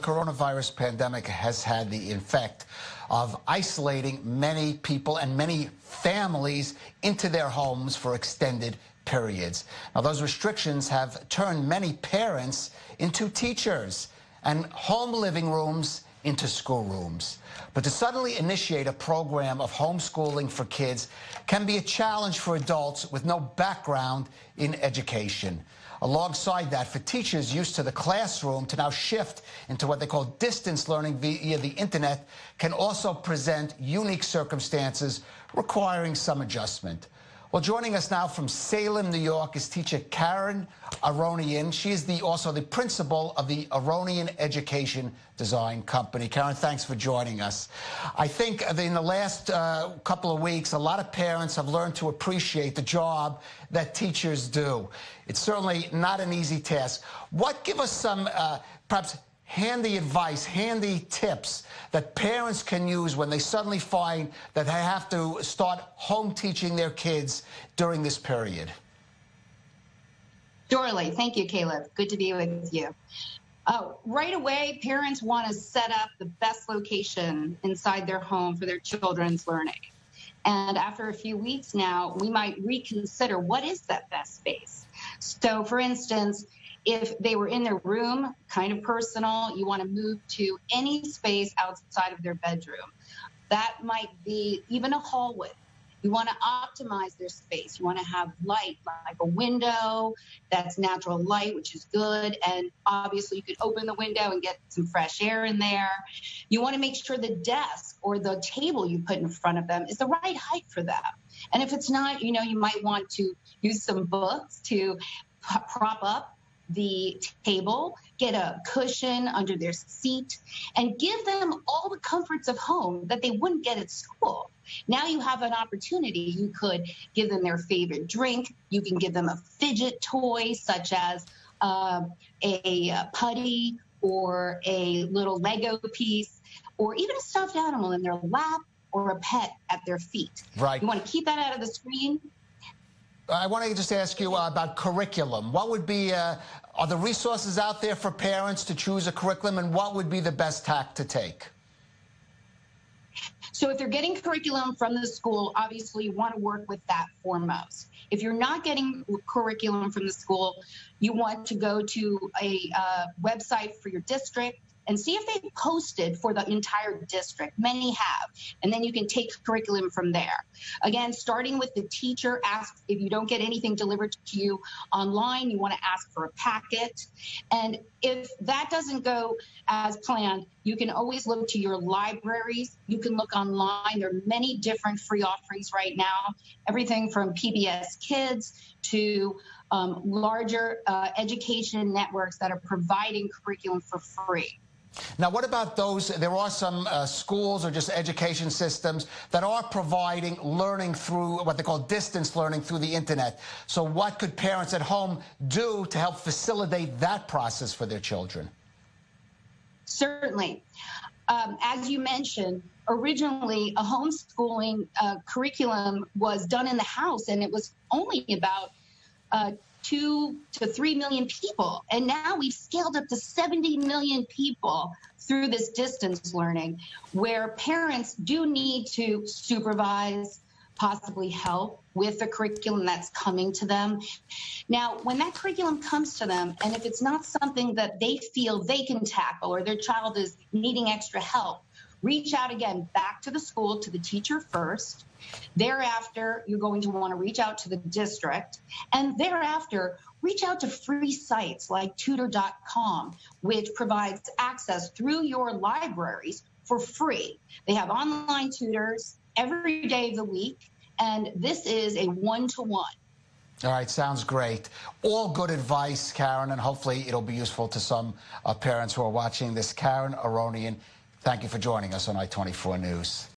coronavirus pandemic has had the effect of isolating many people and many families into their homes for extended periods. Now, those restrictions have turned many parents into teachers and home living rooms into schoolrooms. But to suddenly initiate a program of homeschooling for kids can be a challenge for adults with no background in education. Alongside that, for teachers used to the classroom to now shift into what they call distance learning via the internet can also present unique circumstances requiring some adjustment. Well, joining us now from Salem, New York, is teacher Karen Aronian. She is also the principal of the Aronian Education Design Company. Karen, thanks for joining us. I think in the last couple of weeks, a lot of parents have learned to appreciate the job that teachers do. It's certainly not an easy task. Give us some, perhaps, handy advice, handy tips that parents can use when they suddenly find that they have to start home teaching their kids during this period. Surely. Thank you, Caleb. Good to be with you. Right away, parents want to set up the best location inside their home for their children's learning. And after a few weeks now, we might reconsider what is that best space. So, for instance, if they were in their room, kind of personal, you want to move to any space outside of their bedroom. That might be even a hallway. You want to optimize their space. You want to have light, like a window that's natural light, which is good. And obviously, you could open the window and get some fresh air in there. You want to make sure the desk or the table you put in front of them is the right height for them. And if it's not, you might want to use some books to prop up the table, get a cushion under their seat, and give them all the comforts of home that they wouldn't get at school. Now you have an opportunity. You could give them their favorite drink. You can give them a fidget toy, such as a putty or a little Lego piece, or even a stuffed animal in their lap or a pet at their feet. Right. You want to keep that out of the screen. I want to just ask you about curriculum. What would be, are the resources out there for parents to choose a curriculum, and what would be the best tack to take? So if they're getting curriculum from the school, obviously you want to work with that foremost. If you're not getting curriculum from the school, you want to go to a website for your district and see if they posted for the entire district. Many have. And then you can take curriculum from there. Again, starting with the teacher, ask if you don't get anything delivered to you online, you want to ask for a packet. And if that doesn't go as planned, you can always look to your libraries. You can look online. There are many different free offerings right now, everything from PBS Kids to larger education networks that are providing curriculum for free. Now, what about those? There are some schools or just education systems that are providing learning through what they call distance learning through the internet. So what could parents at home do to help facilitate that process for their children? Certainly. As you mentioned, originally a homeschooling curriculum was done in the house, and it was only about 2 to 3 million people. And now we've scaled up to 70 million people through this distance learning, where parents do need to supervise, possibly help with the curriculum that's coming to them. Now, when that curriculum comes to them, and if it's not something that they feel they can tackle or their child is needing extra help, reach out again back to the school, to the teacher first. Thereafter, you're going to want to reach out to the district. And thereafter, reach out to free sites like tutor.com, which provides access through your libraries for free. They have online tutors every day of the week, and this is a one-to-one. All right, sounds great. All good advice, Karen, and hopefully it'll be useful to some parents who are watching this. Karen Aronian, thank you for joining us on i24 News.